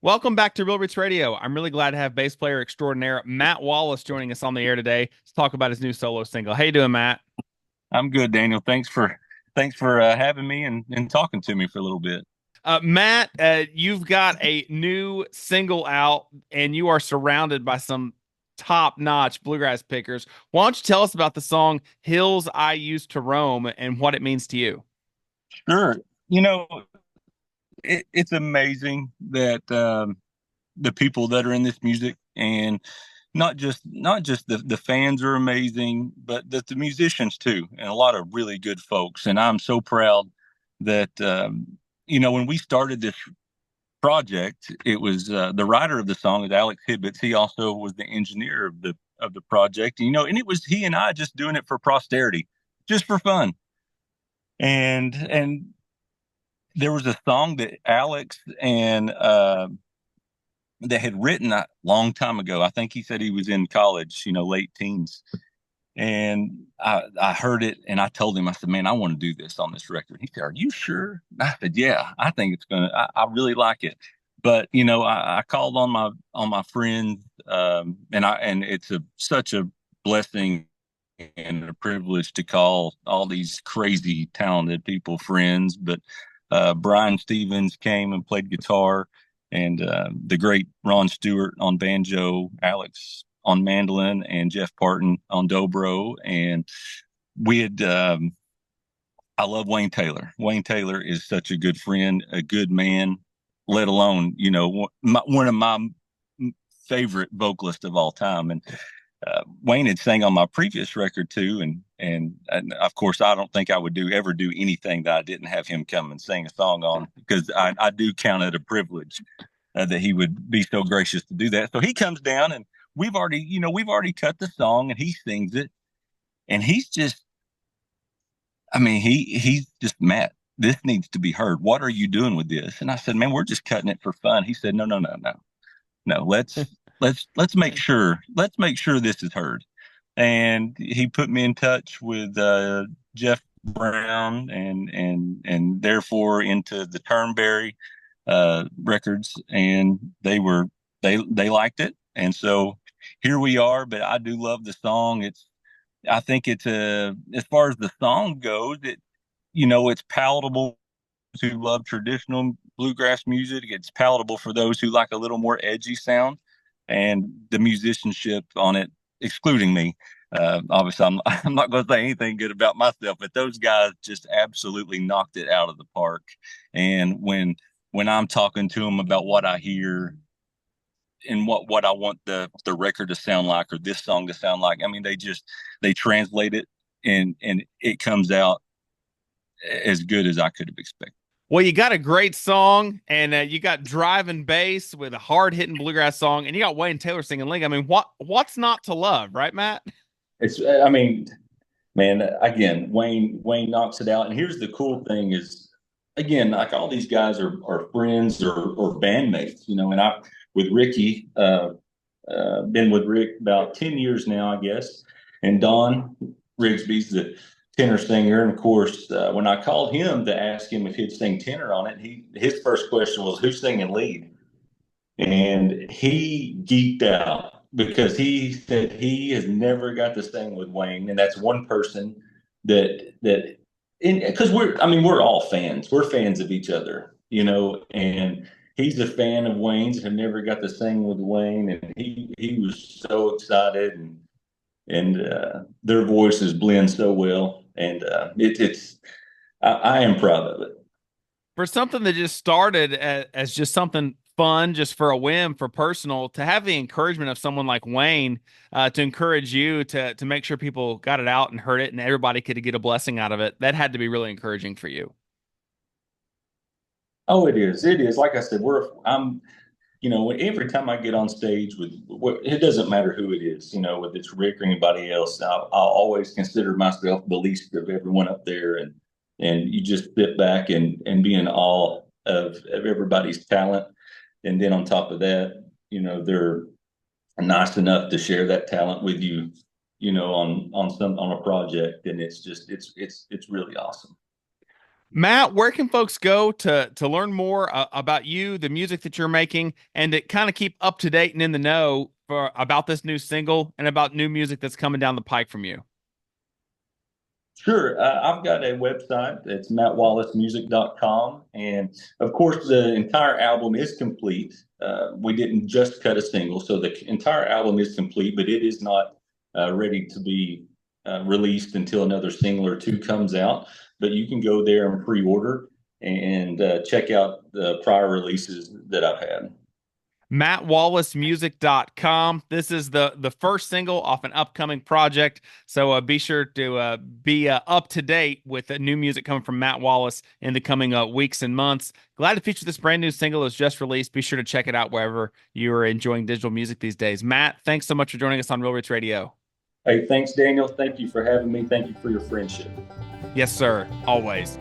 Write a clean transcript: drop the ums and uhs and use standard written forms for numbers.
Welcome back to Real Roots Radio. I'm really glad to have bass player extraordinaire Matt Wallace joining us on the air today to talk about his new solo single. How you doing, Matt? I'm good, Daniel. Thanks for having me and talking to me for a little bit. Matt, you've got a new single out, and you are surrounded by some top-notch bluegrass pickers. Why don't you tell us about the song "Hills I Used to Roam" and what it means to you? Sure. You know, it's amazing that the people that are in this music, and not just the fans are amazing, but that the musicians too, and a lot of really good folks. And I'm so proud that when we started this project, it was the writer of the song is Alex Hibbets. He also was the engineer of the project. And it was he and I just doing it for posterity, just for fun. And there was a song that Alex and that had written a long time ago. I think he said he was in college, late teens. And I heard it and I told him, I said, man, I want to do this on this record. He said, are you sure? I said, yeah, I think I really like it. But I called on my friends, and it's such a blessing and a privilege to call all these crazy talented people friends. But Brian Stevens came and played guitar, and the great Ron Stewart on banjo, Alex on mandolin, and Jeff Parton on dobro. And we had, I love Wayne Taylor. Wayne Taylor is such a good friend, a good man, let alone, one of my favorite vocalists of all time. And Wayne had sang on my previous record too, and of course I don't think I would ever do anything that I didn't have him come and sing a song on, because I do count it a privilege that he would be so gracious to do that. So he comes down, and we've already cut the song, and he sings it, and he's just, I mean, he's just, Matt, this needs to be heard. What are you doing with this? And I said, man, we're just cutting it for fun. He said, no, no, no, no, no. Let's make sure this is heard. And he put me in touch with Jeff Brown, and therefore into the Turnberry Records, and they liked it, and so here we are. But I do love the song. I think it's as far as the song goes, it's palatable who love traditional bluegrass music. It's palatable for those who like a little more edgy sound, and the musicianship on it, excluding me. Obviously, I'm not going to say anything good about myself, but those guys just absolutely knocked it out of the park. And when I'm talking to them about what I hear and what I want the record to sound like, or this song to sound like, I mean, they translate it, and it comes out as good as I could have expected. Well, you got a great song, and you got driving bass with a hard hitting bluegrass song, and you got Wayne Taylor singing lead. I mean, what's not to love, right, Matt? I mean, man, again, Wayne knocks it out. And here's the cool thing is, again, like all these guys are friends or bandmates, and I with Ricky, been with Rick about 10 years now, I guess. And Don Rigsby's the tenor singer. And of course, when I called him to ask him if he'd sing tenor on it, his first question was, who's singing lead? And he geeked out because he said he has never got to sing with Wayne, and that's one person that because we're all fans. We're fans of each other, and he's a fan of Wayne's, have never got to sing with Wayne, and he was so excited, and their voices blend so well, and it's I am proud of it. For something that just started as just something fun, just for a whim, for personal, to have the encouragement of someone like Wayne to encourage you to make sure people got it out and heard it, and everybody could get a blessing out of it, that had to be really encouraging for you. Oh, it is. It is. Like I said, every time I get on stage it doesn't matter who it is, whether it's Rick or anybody else, I'll always consider myself the least of everyone up there. And you just sit back and be in awe of everybody's talent. And then on top of that, they're nice enough to share that talent with you, on a project. And it's just, it's really awesome. Matt, where can folks go to learn more about you, the music that you're making, and to kind of keep up to date and in the know for about this new single and about new music that's coming down the pike from you? Sure. I've got a website. It's mattwallacemusic.com. And of course, the entire album is complete. We didn't just cut a single, so the entire album is complete, but it is not ready to be released until another single or two comes out. But you can go there and pre order and check out the prior releases that I've had. MattWallaceMusic.com. This is the first single off an upcoming project, so be sure to be up to date with new music coming from Matt Wallace in the coming weeks and months. Glad to feature this brand new single that's just released. Be sure to check it out wherever you are enjoying digital music these days. Matt, thanks so much for joining us on Real Roots Radio. Hey, thanks, Daniel. Thank you for having me. Thank you for your friendship. Yes, sir. Always.